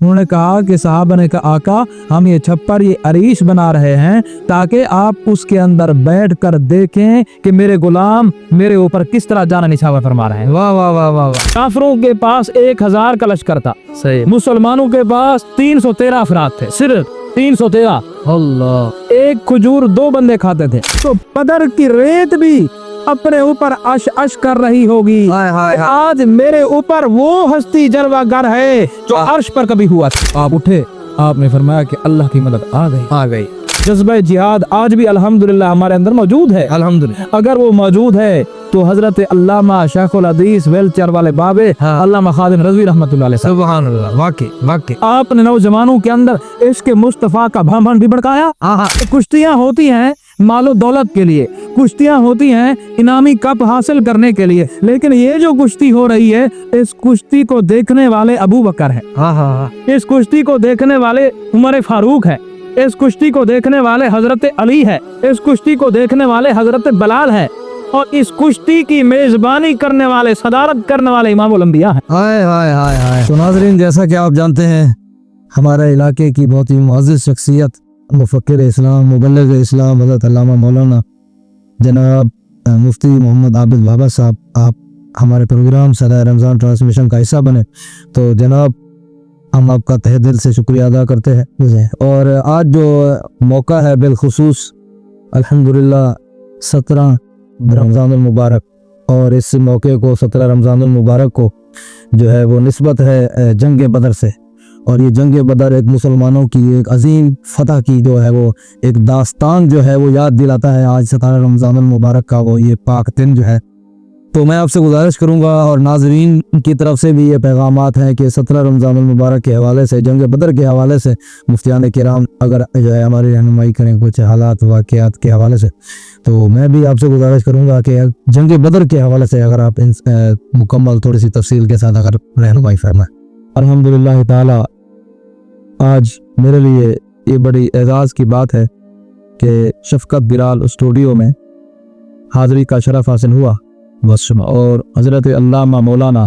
उन्होंने कहा कि साहबा ने कहा आका हम ये छप्पर ये अरीश बना रहे हैं ताकि आप उसके अंदर बैठ कर देखें कि मेरे गुलाम मेरे ऊपर किस तरह जाना निछावर फरमा रहे हैं। वाह वाह वाह वाह। काफिरों के पास 1000 का लश्कर था, सही। मुसलमानों के पास 313 अफराद थे, सिर्फ 313। अल्लाह। एक खजूर 2 बंदे खाते थे। तो बदर की रेत भी अपने ऊपर अश अश कर रही होगी। आज मेरे ऊपर वो हस्ती जलवागर है जो अर्श पर कभी हुआ था। आप उठे, आपने फरमाया कि अल्लाह की मदद आ गई। जज्बा जिहाद आज भी अल्हम्दुलिल्लाह हमारे अंदर मौजूद है। अल्हम्दुलिल्लाह अगर वो मौजूद है तो हजरत अल्लामा शेखुल हदीस वेलचर वाले बाबे अल्लामा खादिम रज़वी रहमतुल्लाह अलैह, सुभान अल्लाह, वाकई आपने नौजवानों के अंदर इश्क मुस्तफा का भ्रमण भी भड़काया। कुश्तियां होती हैं मालो दौलत के लिए, कुश्तियां होती हैं इनामी कप हासिल करने के लिए, लेकिन ये जो कुश्ती हो रही है इस कुश्ती को देखने वाले अबू बकर है, इस कुश्ती को देखने वाले उमर फारूक है, इस कुश्ती को देखने वाले हजरत अली है, इस कुश्ती को देखने वाले हजरत बलाल है, और इस कुश्ती की मेजबानी करने वाले सदारत करने वाले इमामुल अंबिया है। हाय हाय हाय हाय। तो नाज़रीन, जैसा कि आप जानते हैं हमारे इलाके की बहुत ही मुअज़्ज़िज़ शख्सियत मुफ़क्किर इस्लाम मुबल्लिग़ इस्लाम हज़रत अल्लामा मौलाना जनाब मुफ्ती मोहम्मद आबिद बाबा साहब, आप हमारे प्रोग्राम सदा रमज़ान ट्रांसमिशन का हिस्सा बने, तो जनाब हम आपका तहे दिल से शुक्रिया अदा करते हैं। और आज जो मौका है बिलखुसूस अल्हम्दुलिल्लाह 17 रमज़ानुल मुबारक, और इस मौके को 17 रमज़ानुल मुबारक को जो है वो निस्बत है जंग बदर से, और ये जंग बदर एक मुसलमानों की एक अजीम फतह की जो है वो एक दास्तान जो है वो याद दिलाता है आज 17 रमज़ानुल मुबारक का वो ये पाक दिन जो है। तो मैं आपसे गुजारिश करूंगा और नाजरीन की तरफ से भी ये पैगामात हैं कि 17 रमज़ानुल मुबारक के हवाले से, जंग बदर के हवाले से मुफ्तियान किराम अगर जो है हमारी रहनुमाई करें कुछ हालात वाक़यात के हवाले से, तो मैं भी आपसे गुजारिश करूंगा कि जंग बदर के हवाले से अगर आप मुकम्मल थोड़ी सी तफसील के साथ अगर रहनुमाई फरमाएं। अल्हम्दुलिल्लाह ताला आज मेरे लिए ये बड़ी एजाज़ की बात है कि शफ़क़त बिलाल स्टूडियो में हाज़री का शरफ़ हासिल हुआ बस, और हज़रत अल्लामा मौलाना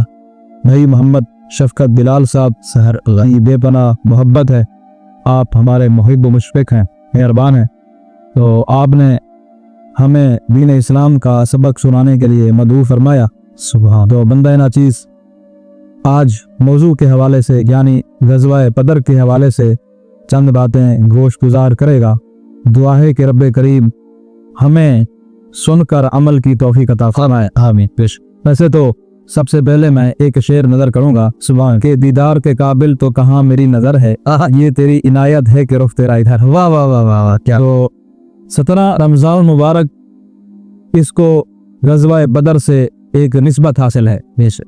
भाई मोहम्मद शफ़क़त बिलाल साहब सहर गनी बेपनाह मोहब्बत है, आप हमारे मुहिब व मुशफ़िक़ हैं, मेहरबान हैं, तो आपने हमें दीन इस्लाम का सबक सुनाने के लिए मदऊ फरमाया। सुभान। तो बंदा नाचीज़ आज मौजू के हवाले से यानी ग़ज़वा बदर के हवाले से चंद बातें गोश गुजार करेगा। दुआ है कि रब्बे करीम हमें सुनकर अमल की तौफीक अता फरमाए, आमीन। पेश वैसे तो सबसे पहले मैं एक शेर नज़र करूँगा। सुभान के दीदार के काबिल तो कहाँ मेरी नज़र है, ये तेरी इनायत है कि रुख तेरा इधर। वाह वाह वाह वाह, क्या। तो 17 रमज़ान मुबारक इसको ग़ज़वा बदर से एक निस्बत हासिल है। बेशक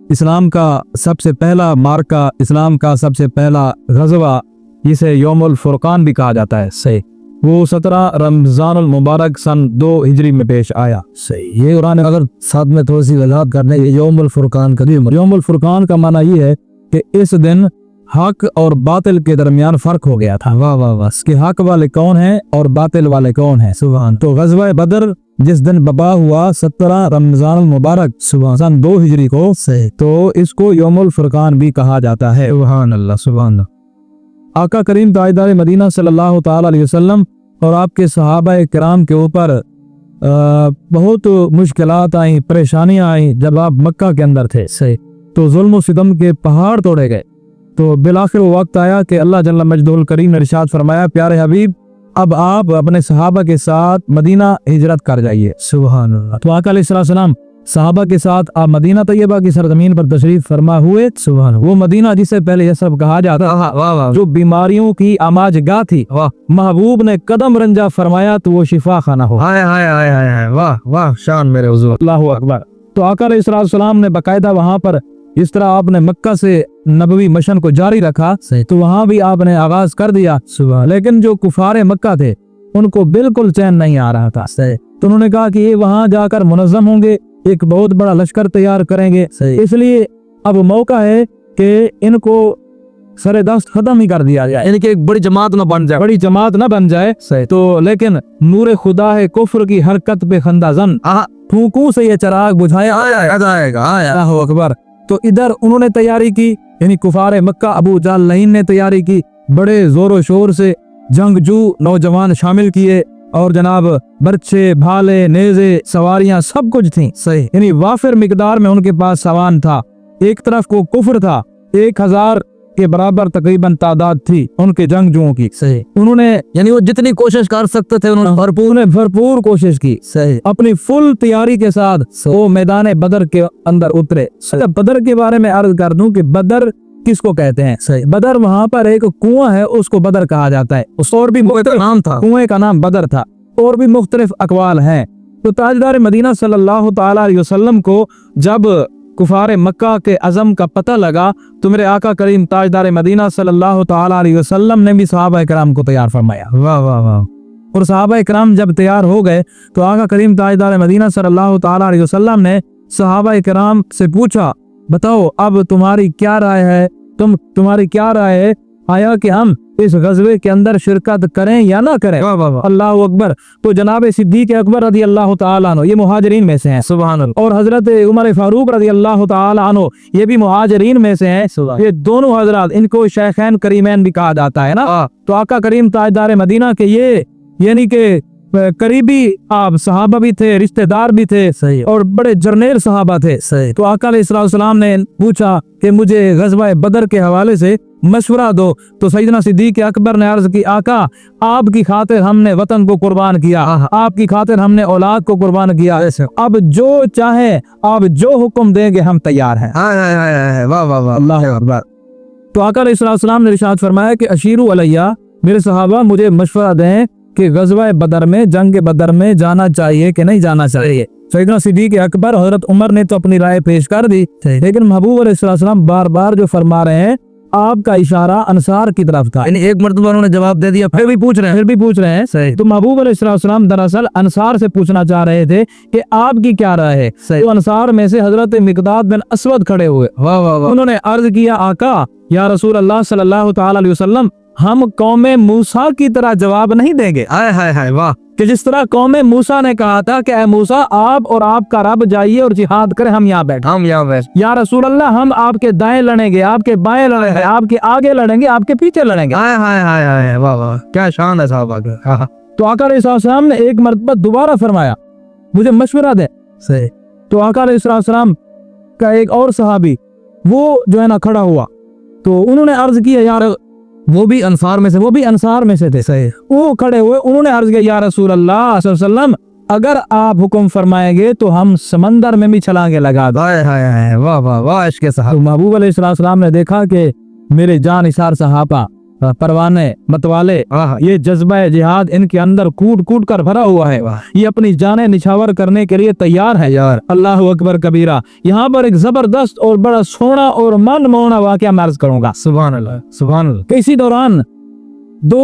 इस्लाम का सबसे पहला मार्का, इस्लाम का सबसे पहला ग़ज़वा, इसे यौमुल फुरक़ान भी कहा जाता है, सही। वो 17 रमज़ानुल मुबारक सन 2 हिजरी में पेश आया, सही। ये कुरान अगर साथ में थोड़ी सी वज़ाहत करने, यौमुल फुरक़ान यौमुल फुरक़ान का माना ये है कि इस दिन हक और बातिल के दरमियान फ़र्क हो गया था। वाह वाह वाह। कि हक वाले कौन हैं और बातिल वाले कौन हैं। सुभान। तो ग़ज़वा बदर जिस दिन बपा हुआ 17 रमज़ानुल मुबारक सन 2 हिजरी को, सही, तो इसको यौमुल फुरक़ान भी कहा जाता है। सुभान अल्लाह, सुभान अल्लाह। आका करीम ताजदार मदीना सल्लल्लाहु ताला अलैहि वसल्लम और आपके सहाबा किराम के ऊपर बहुत मुश्किलात आई, परेशानियां आई जब आप मक्का के अंदर थे, सही। तो जुल्म व सितम के पहाड़ तोड़े गए, तो बिलाखिर वो वक्त आया कि अल्लाह जल्ल मजदुल करीम ने इरशाद फरमाया, प्यारे हबीब अब आप अपने सहाबा के साथ मदीना हिजरत कर जाइए। सुभान अल्लाह। तो आका अलैहिस्सलाम सहाबा के साथ आप मदीना तैयबा की सरजमीन पर तशरीफ फरमा हुए। सुभान। वो मदीना जिसे पहले यसरब कहा जाता था, जो बीमारियों की आमाजगाह थी, महबूब ने कदम रंजा फरमाया तो वो शिफा खाना हो। हाय हाय हाय हाय, वाह वाह, शान मेरे हुजूर, अल्लाहु अकबर। तो आका अलैहिस्सलाम ने बाकायदा वहाँ पर इस तरह आपने मक्का से नबवी मिशन को जारी रखा, तो वहाँ भी आपने आगाज कर दिया। सुबह। लेकिन जो कुफारे मक्का थे उनको बिल्कुल चैन नहीं आ रहा था, तो उन्होंने कहा कि ये वहाँ जाकर मुनज़्ज़म होंगे, एक बहुत बड़ा लश्कर तैयार करेंगे, इसलिए अब मौका है कि इनको सरे दस्त खत्म ही कर दिया जाए, इनकी एक बड़ी जमात न बन जाए, तो लेकिन नूर खुदा है कुफ्र की हरकत पे खंदा जन, फूंकू से ये चराग बुझाया जाएगा। अल्लाहु अकबर। तो इधर उन्होंने तैयारी की, यानी कुफार मक्का अबू जहल लईन ने तैयारी की, बड़े जोरों शोर से जंगजू नौजवान शामिल किए और जनाब बर्छे, भाले, नेज़े, सवारियां सब कुछ थी। सही, यानी वाफिर मिकदार में उनके पास सामान था। एक तरफ को कुफर था, 1000 के बराबर तकरीबन तादाद थी उनके जंगजुओं की। सही, उन्होंने यानी वो जितनी कोशिश कर सकते थे उन्होंने भरपूर कोशिश की। सही, अपनी फुल तैयारी के साथ वो मैदान बदर के अंदर उतरे। अच्छा, बदर के बारे में अर्ज कर दूं कि बदर किसको कहते हैं। सही, बदर वहां पर एक कुआं है, उसको बदर कहा जाता है। उस और भी नाम था, कुएं का नाम बदर था। और भी मुख्तलिफ अकवाल हैं। तो ताजदार मदीना सल्लल्लाहु ताला अलैहि वसल्लम को जब कुफार मक्का के अज़म का पता लगा तो मेरे आका करीम ताजदार मदीना सल्लल्लाहु ताला अलैहि वसल्लम ने भी सहाबा इकराम को तैयार फरमाया। वाह वाह वाह। और सहाबा इकराम जब तैयार हो गए तो आका करीम ताजदार मदीना सल्लल्लाहु ताला अलैहि वसल्लम ने सहाबा इकराम से पूछा, बताओ अब तुम्हारी क्या राय है, तुम्हारी क्या राय है, आया कि हम इस गज़वे के अंदर शिरकत करें या ना करें। वाह वाह वाह। अल्लाह अकबर। तो जनाब सिद्दीक अकबर रज़ी अल्लाह तआला अन्हु ये मुहाजिरीन में से हैं। सुभान अल्लाह। और हजरत उमर फारूक रज़ी अल्लाह तआला अन्हु ये भी मुहाजिरीन में से हैं। ये दोनों हजरत, इनको शेखैन करीमैन भी कहा जाता है ना। तो आका करीम ताजदार मदीना के ये यानी कि करीबी आप सहाबा भी थे, रिश्तेदार भी थे। सही, और बड़े जरनेर सहाबा थे। सही। तो आका अलैहिस्सलाम ने पूछा कि मुझे गज़वा बदर के हवाले से मशवरा दो। तो सैयदना सिद्दीक अकबर ने अर्ज की, आका आपकी खातिर हमने वतन को कुर्बान किया, आपकी खातिर हमने औलाद को कुर्बान किया, अब जो चाहे आप जो हुक्म देंगे हम तैयार हैं। वाह वाह वाह, अल्लाह अकबर। तो आका अलैहिस्सलाम ने इरशाद फरमाया कि अशीरु अलैया, मेरे सहाबा मुझे मशवरा दें कि गज़वा बदर में, जंग बदर में जाना चाहिए कि नहीं जाना चाहिए। सैयदना सिद्दीक अकबर हजरत उमर ने तो अपनी राय पेश कर दी, लेकिन महबूब अलैहिस्सलाम बार बार जो फरमा रहे हैं, आपका इशारा अंसार की तरफ था। यानी एक मर्तबा उन्होंने जवाब दे दिया, फिर भी पूछ रहे हैं। सही। तो महबूब अलैहिस्सलाम दरअसल अंसार से पूछना चाह रहे थे कि आपकी क्या राय है। सही। तो अंसार में से हजरत मिकदाद बिन अस्वद खड़े हुए। वाह वाह वाह। उन्होंने अर्ज किया, आका या रसूल अल्लाह सल्लल्लाहु ताला अलैहि वसल्लम, हम कौमे मूसा की तरह जवाब नहीं देंगे। हाय हाय हाय, वाह। कि जिस तरह कौमे मूसा ने कहा था कि ऐ मूसा आप और आपका रब जाइए और जिहाद करें, हम यहाँ बैठे। या रसूल अल्लाह हम आपके दाएं लड़ेंगे, आपके बाएं लड़ेंगे, आपके आगे लड़ेंगे, आपके पीछे लड़ेंगे। हाय हाय हाय हाय, वाह वाह, क्या शान है साहब का। तो आका अलैहिस्सलाम ने एक मरतबा दोबारा फरमाया, मुझे मशवरा दे। सही। तो आका अलैहिस्सलाम का एक और सहाबी वो जो है ना खड़ा हुआ, तो उन्होंने अर्ज किया, यार वो भी अंसार में से थे। सही। वो खड़े हुए, उन्होंने अर्ज किया, या रसूल अल्लाह सल्लल्लाहु अलैहि वसल्लम, अगर आप हुक्म फरमाएंगे तो हम समंदर में भी छलांगे लगा दो। हाय हाय हाय, वाह वाह वाह, इसके साहब। तो महबूब अलैहिस्सलाम ने देखा कि मेरे जान निसार सहाबा, परवाने मतवाले, ये जज्बा जिहाद इनके अंदर कूट कूट कर भरा हुआ है। ये अपनी जानें निछावर करने के लिए तैयार है। यार अल्लाह अकबर कबीरा। यहाँ पर एक जबरदस्त और बड़ा सोना और मनमोहना वाकया मैं अर्ज करूंगा। सुभान अल्लाह, सुभान अल्लाह। इसी दौरान दो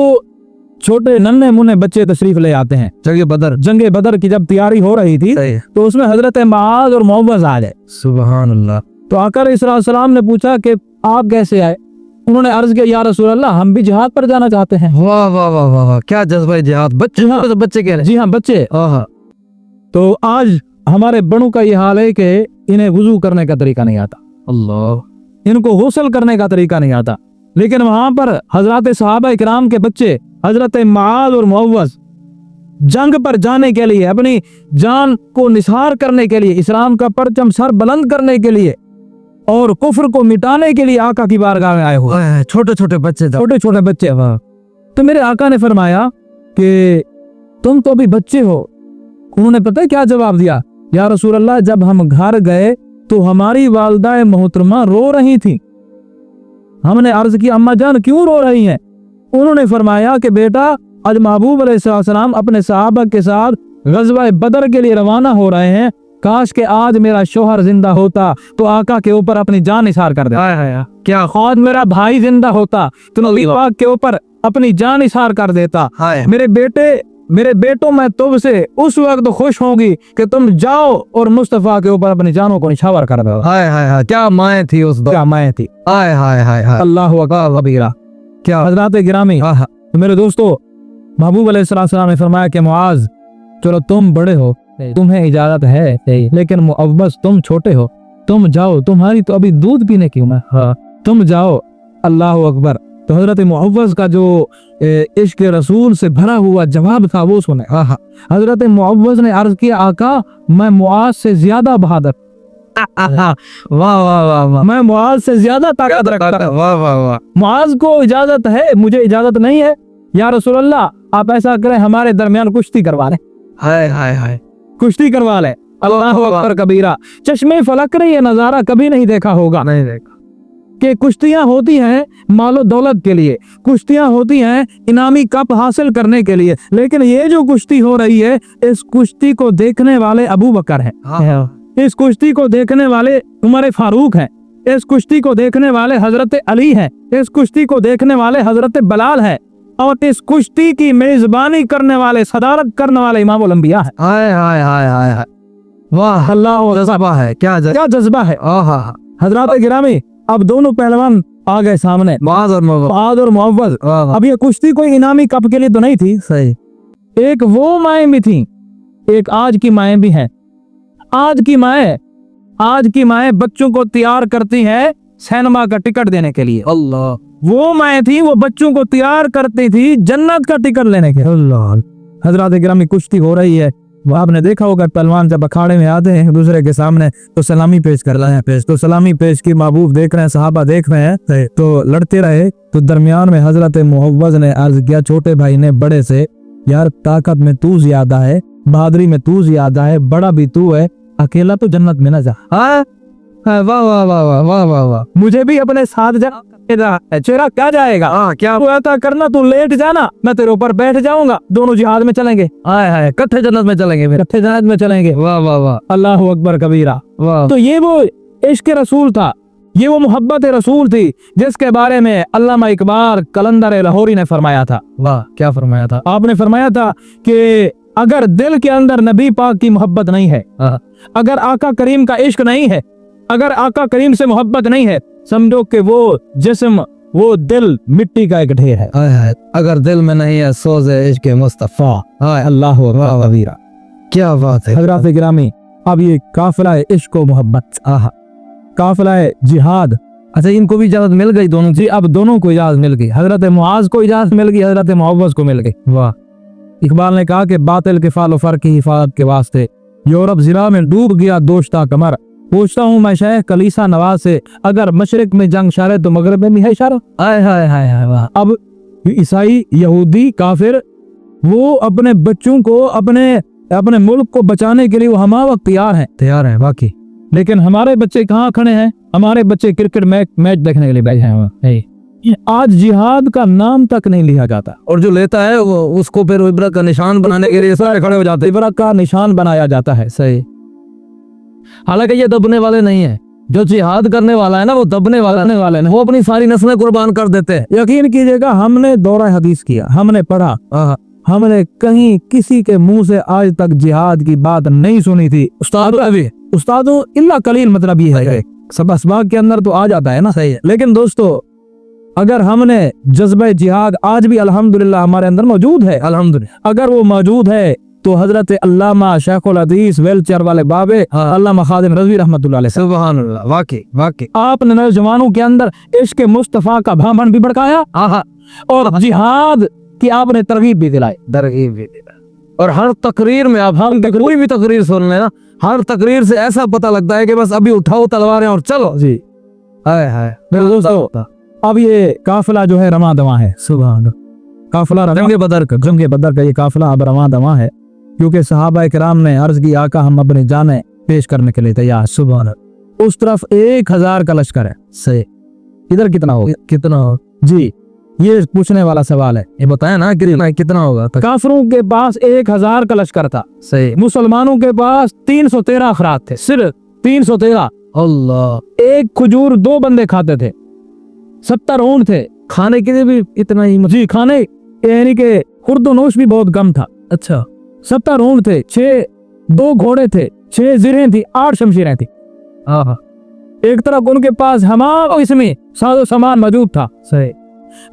छोटे नन्हे मुन्ने बच्चे तशरीफ ले आते हैं। जंगे बदर की जब तैयारी हो रही थी तो उसमें हजरत माज और मोहब्बत आ गए। सुभान अल्लाह। तो आका अलैहिस्सलाम ने पूछा कि आप कैसे आए। उन्होंने अर्ज किया, या रसूल अल्लाह हम भी जिहाद पर जाना चाहते हैं। वाह वाह वाह वाह वाह, क्या जज्बा जिहाद। बच्चे बच्चे कह रहे हैं। जी हाँ, बच्चे। तो आज हमारे बड़ों का ये हाल है कि इन्हें वुजू करने का तरीका नहीं आता, अल्लाह, इनको गुस्ल करने का तरीका नहीं आता। लेकिन वहां पर हजरत सहाबा इकराम के बच्चे हजरत माज और मुअव्वज जंग पर जाने के लिए, अपनी जान को निसार करने के लिए, इस्लाम का परचम सर बुलंद करने के लिए और कुफ्र को मिटाने के लिए आका की बारगाह में आए हुए छोटे छोटे बच्चे। तो मेरे आका ने फरमाया कि तुम तो अभी बच्चे हो। उन्होंने पता है क्या जवाब दिया, या रसूल अल्लाह जब हम घर गए तो हमारी वालिदा मोहतरमा रो रही थी। हमने अर्ज की, अम्मा जान क्यों रो रही हैं? उन्होंने फरमाया कि बेटा आज महबूब अलैहिस्सलाम अपने सहाबा के साथ गज़वा बदर के लिए रवाना हो रहे हैं। काश के आज मेरा शोहर जिंदा होता तो आका के ऊपर अपनी जान निसार कर देता। क्या आज मेरा भाई जिंदा होता तो नबी पाक के ऊपर अपनी जान निसार कर देता। मेरे बेटों में तुमसे उस वक्त खुश होगी कि तुम जाओ और मुस्तफा के ऊपर अपनी जानों को निछावर कर दो। क्या माएँ थी उस, क्या माएँ थी। अल्लाह अकबर। क्या हजरात गिरामी, तो मेरे दोस्तों, महबूब अलैहिस्सलाम ने फरमाया कि मुआज चलो तुम बड़े हो, तुम्हें इजाजत है, लेकिन मुअव्वज तुम छोटे हो, तुम जाओ, तुम्हारी तो अभी दूध पीने की उम्र, हाँ तुम जाओ। अल्लाह अकबर। तो हजरत मुअव्वज़ का जो इश्क रसूल से भरा हुआ जवाब था वो सुने। हजरत मुअव्वज़ ने अर्ज किया, आका मैं मुआज से ज्यादा बहादुर, वाह वाह वाह वाह, मैं मुआज से ज्यादा ताकत रखता हूं। वाह वाह वाह, मुआज को इजाजत है, मुझे इजाजत नहीं है। या रसूल अल्लाह आप ऐसा करें हमारे दरमियान कुश्ती करवा लें, हाय हाय हाय, कुश्ती करवा लें। अल्लाह अकबर कबीरा। चश्मे फलक ने ये नजारा कभी नहीं देखा होगा नहीं देखा। कि कुश्तियां होती हैं मालो दौलत के लिए, कुश्तियां होती हैं इनामी कप हासिल करने के लिए, लेकिन ये जो कुश्ती हो रही है इस कुश्ती को देखने वाले अबू बकर हैं, इस कुश्ती को देखने वाले उमर फारूक हैं, इस कुश्ती को देखने वाले हजरत अली हैं, इस कुश्ती को देखने वाले हजरत बलाल हैं, और इस कुश्ती की मेजबानी करने वाले, सदारत करने वाले इमामुल अंबिया है। हाय हाय हाय हाय हाय, वाह अल्लाह जज्बा है, क्या जज्बा है। हजरात गिरामी, अब दोनों पहलवान आ गए सामने, मुआज और मुआज और मुअव्वज़। वाह, अब ये कुश्ती कोई इनामी कप के लिए तो नहीं थी, सही। एक वो माएँ भी थी, एक आज की माएँ भी हैं। आज की माएँ बच्चों को तैयार करती हैं सिनेमा का टिकट देने के लिए। अल्लाह, वो माएँ थी वो बच्चों को तैयार करती थी जन्नत का टिकट लेने के। अल्लाह। हजरात गिरामी, कुश्ती हो रही है, वो आपने देखा होगा पहलवान जब अखाड़े में आते हैं दूसरे के सामने तो सलामी पेश कर रहे हैं, तो सलामी पेश की महबूब देख रहे हैं, सहाबा देख रहे हैं, तो लड़ते रहे। तो दरमियान में हजरत मुअव्वज़ ने अर्ज किया छोटे भाई ने बड़े से, यार ताकत में तू ज्यादा है, बहादुरी में तू ज्यादा है, बड़ा भी तू है, अकेला तो जन्नत में न जा। वाह वाह वाह वाह वाह वाह वाह, मुझे भी अपने साथ जा, चेहरा क्या जाएगा, क्या तू ऐसा करना, तू लेट जाना, मैं तेरे ऊपर बैठ जाऊंगा, दोनों जिहाद में चलेंगे, हाय हाय, कट्ठे जन्नत में चलेंगे फिर, कट्ठे जन्नत में चलेंगे। वाह वाह वाह, अल्लाह अकबर कबीरा। वाह, तो ये वो इश्क रसूल था, ये वो मोहब्बत रसूल थी जिसके बारे में अल्लामा इकबाल कलंदर लाहौरी ने फरमाया था। वाह, क्या फरमाया था आपने फरमाया था कि अगर दिल के अंदर नबी पाक की मोहब्बत नहीं है, अगर आका करीम का इश्क नहीं है, अगर आका करीम से मोहब्बत नहीं है, समझो कि वो जिस्म, वो दिल मिट्टी का एक ढेर है। हाय हाय, अगर दिल में नहीं है सोज़े इश्क मुस्तफा, हाय अल्लाह अकबर कबीरा, क्या बात है। हज़रात गिरामी, अब ये काफिला इश्क व मोहब्बत, काफिला जिहाद, अच्छा इनको भी इजाजत मिल गई दोनों जी, अब दोनों को इजाजत मिल गई, हजरत मुआज को इजाजत मिल गई, हजरत मुअव्वज़ को मिल गई। वाह, इकबाल ने कहा कि बातिल के फाल फर की हिफाजत के वास्ते यूरोप जिला में डूब गया दोस्ता कमर, पूछता हूँ मैं शेख कलीसा नवाज से, अगर मशरिक में जंग शारे तो मगरब में भी है इशारा। हाय हाय हाय हाय, वाह। अब ईसाई, यहूदी, काफिर, वो अपने बच्चों को अपने मुल्क को बचाने के लिए वो हमा वक्त तैयार हैं वाकई, लेकिन हमारे बच्चे कहाँ खड़े हैं, हमारे बच्चे क्रिकेट मैच देखने के लिए बैठे हैं। आज जिहाद का नाम तक नहीं लिया जाता, और जो लेता है वो उसको फिर इबरत का निशान बनाने के लिए सारे खड़े हो जाते हैं, इबरत का निशान बनाया जाता है। सही। हालांकि ये दबने वाले नहीं है, जो जिहाद करने वाला है ना वो दबने वाले नहीं, वो अपनी सारी नस्लें कुर्बान कर देते हैं। यकीन कीजिएगा, हमने दौरा हदीस किया, हमने पढ़ा, हमने कहीं किसी के मुंह से आज तक जिहाद की बात नहीं सुनी थी। उस्तादों इल्ला कलील, मतलब ये है सब असबाब के अंदर तो आ जाता है ना, सही है। लेकिन दोस्तों, अगर हमने जज्बे जिहाद आज भी अल्हम्दुलिल्लाह हमारे अंदर मौजूद है, अल्हम्दुलिल्लाह, अगर वो मौजूद है तो हजरत अल्लामा शेखुल हदीस वेलचर वाले बाबे अल्लामा खादिम रज़वी रहमतुल्लाह अलैह, सुभान अल्लाह, वाकई आपने नौजवानों के अंदर इश्क मुस्तफा का भामन भी भड़काया, और जिहाद की आपने तरगीब भी दिलाई, और हर तकरीर में आप कोई भी तकरीर सुन लेना, हर तकरीर से ऐसा पता लगता है कि बस अभी उठाओ तलवारें और चलो जी। हाय हाय मेरे दोस्तों, अब ये काफिला जो है रमा दवा है, सुभान, काफिला जंगे बदर का ये काफिला अब रमा दवा है, क्योंकि सहाबा किराम ने अर्ज की, आका हम अपनी जानें पेश करने के लिए तैयार। सुभान, उस तरफ 1000 का लश्कर है, सही, इधर कितना हो जी, ये पूछने वाला सवाल है, ये बताया ना कि कितना होगा। काफिरों के पास 1000 का लश्कर था, सही, मुसलमानों के पास 313 अफराद थे, सिर्फ 313। अल्लाह, एक खजूर 2 बंदे खाते थे, 70 ऊंट थे, खाने के लिए भी इतना ही जी, खाने यानी कि खुर्दोनोश भी बहुत कम था। अच्छा, 70 ऊंट थे, 2 घोड़े थे, 6 जिरें थी, 8 शमशीरें थी। एक तरफ उनके पास हमारा इसमें साजो सामान मौजूद था, सही,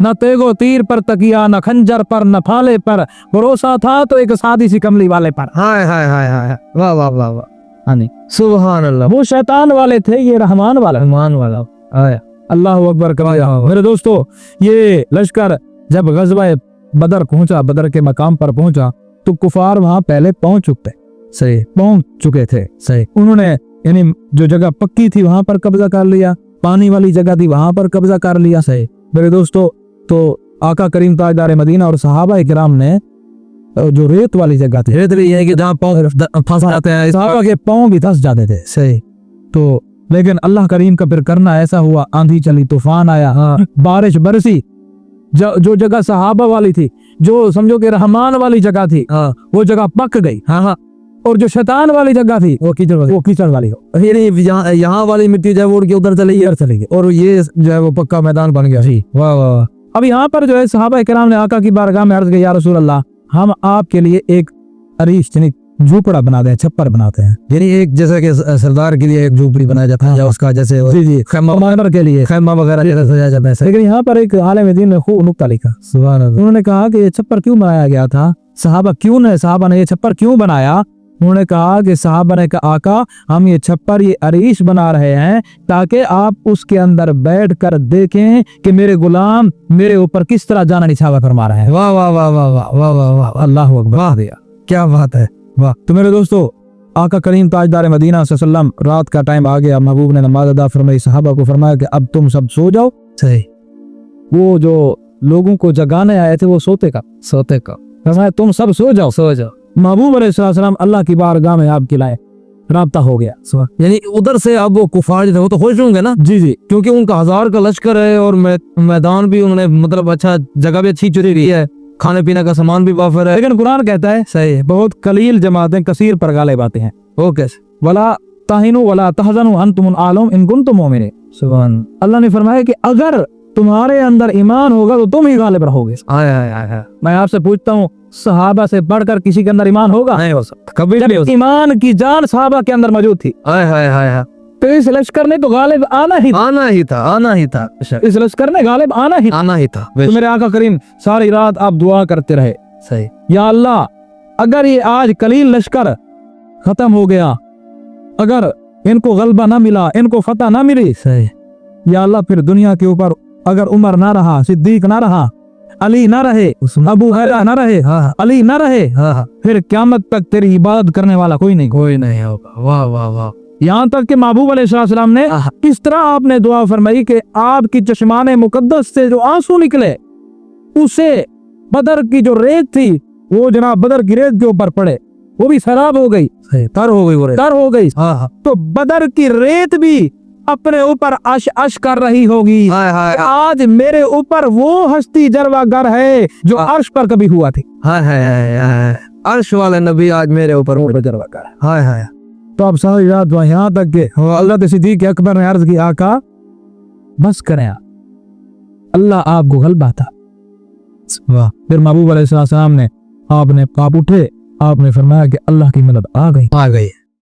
न तेगो तीर पर तकिया, न खंजर पर, न फाले पर, भरोसा था तो एक सादी सी कमली वाले पर। हाय हाय हाय हाय, वाह वाह वाह वाह, हाँ नहीं, सुभान अल्लाह, वो शैतान वाले थे, ये रहमान वाला। रहमान वाला। आया अल्लाह अकबर कमाया। मेरे दोस्तों, ये लश्कर जब गज़वा बदर पहुंचा, बदर के मकाम पर पहुंचा, तो कुफार वहां पहले पहुंच चुके थे। सही। उन्होंने यानी जो जगह पक्की थी वहां पर कब्जा कर लिया, पानी वाली जगह थी वहां पर कब्जा कर लिया। सही। मेरे दोस्तों, तो आका करीम ताजदार मदीना और सहाबा किराम ने जो रेत वाली जगह थी, रेत भी है कि जहाँ पाँव फंस जाते हैं, सहाबा के पाँव भी धंस जाते थे। सही। तो लेकिन अल्लाह करीम का फिर करना ऐसा हुआ, आंधी चली, तूफान आया, हाँ, बारिश बरसी। जो जगह सहाबा वाली थी, जो समझो कि रहमान वाली जगह थी, हाँ, वो जगह पक गई। हाँ, और जो शैतान वाली जगह थी वो कीचड़ वाली हो। यहाँ वाली मिट्टी जो है वो उड़ के उधर चली गई, और ये जो है वो पक्का मैदान बन गया। जी, वाह वाह वाह। अब यहाँ पर जो है सहाबा किराम ने आका की बारगाह में अर्ज किया, या रसूल अल्लाह, हम आपके लिए एक अरीश यानी झोपड़ा बनाते हैं, छप्पर बनाते हैं। यानी एक जैसे कि सरदार के लिए एक झोपड़ी बनाया जाता है, या उसका जैसे जी खैमा कमांडर के लिए खैमा वगैरह जैसे सजाया जाता है। लेकिन यहाँ पर एक आलिम दीन ने खूब नुक्ता लिखा। सुभान अल्लाह। उन्होंने कहा कि ये छप्पर क्यों बनाया गया था, साहबा ने ये छप्पर क्यों बनाया। उन्होंने कहा कि साहबा ने कहा, आका हम ये छप्पर, ये अरीश बना रहे हैं ताकि आप उसके अंदर बैठ कर देखें कि मेरे गुलाम मेरे ऊपर किस तरह जाना निछावर फरमा रहे हैं। वाह वाह वाह वाह वाह वाह वाह वाह, अल्लाह अकबर। वाह दिया, क्या बात है, वाह। तो मेरे दोस्तों, आका करीम ताजदार मदीना सल्लल्लाहु अलैहि वसल्लम, रात का टाइम आ गया, महबूब ने नमाज अदा फरमाई, सहाबा को फरमाया कि अब तुम सब सो जाओ। सही। वो जो लोगों को जगाने आए थे वो सोते का फरमाया तुम सब सो जाओ। महबूब अलैहिस्सलाम अल्लाह की बारगाह में आपके लाए राब्ता हो गया। यानी उधर से अब वो कुफार जो थे वो तो खुश होंगे ना, जी, क्योंकि उनका 1000 का लश्कर है, और मैदान भी उन्होंने मतलब अच्छा, जगह भी अच्छी चुनी हुई है, खाने पीने का सामान भी वाफर है। लेकिन कुरान कहता है सही है, बहुत कलील जमातें कसीर पर गालिब आते हैं। वो कैसे? वला ताहिनु वला तहज़नु अंतुमुल आलम इन कुंतुम मुमिनीन। सुभान अल्लाह ने फरमाया कि अगर तुम्हारे अंदर ईमान होगा तो तुम ही गालिब रहोगे। आया मैं आपसे पूछता हूँ, सहाबा से बढ़कर किसी के अंदर ईमान होगा? नहीं हो सकता, कभी नहीं हो सकता। ईमान की जान सहाबा के अंदर मौजूद थी। हाय तो इस लश्कर ने तो गालिब आना ही था। इस लश्कर ने गालिब आना ही था। तो मेरे आका करीम सारी रात आप दुआ करते रहे, सही, या अल्लाह अगर ये आज कलील लश्कर खत्म हो गया, अगर इनको गलबा ना मिला, इनको फतह ना मिली, सही, या अल्लाह फिर दुनिया के ऊपर अगर उमर ना रहा, सिद्दीक ना रहा, अली ना रहे, अबू हुरैरा ना रहे, अली ना रहे, फिर क़यामत तक तेरी इबादत करने वाला कोई नहीं होगा। वाह वाह वाह। यहाँ तक कि महबूब अलैहिस्सलाम ने इस तरह आपने दुआ फरमाई कि आपकी चश्माने मुकद्दस से जो आंसू निकले, उसे बदर की जो रेत थी वो जनाब बदर की रेत के ऊपर पड़े, वो भी शराब हो गई, तर हो गई। तो बदर की रेत भी अपने ऊपर अश कर रही होगी। आज मेरे ऊपर वो हस्ती जलवागर है जो अर्श पर कभी हुआ थी। अर्श वाले नबी आज मेरे ऊपर जलवागर है। तो अब सारी रात वहाँ यहाँ तक के हज़रत सिद्दीक़ अकबर ने अर्ज की, आका बस करें, अल्लाह आपको गलबा था। फिर महबूब अलैहिस्सलाम ने आप उठे, आपने फरमाया कि अल्लाह की मदद आ गई।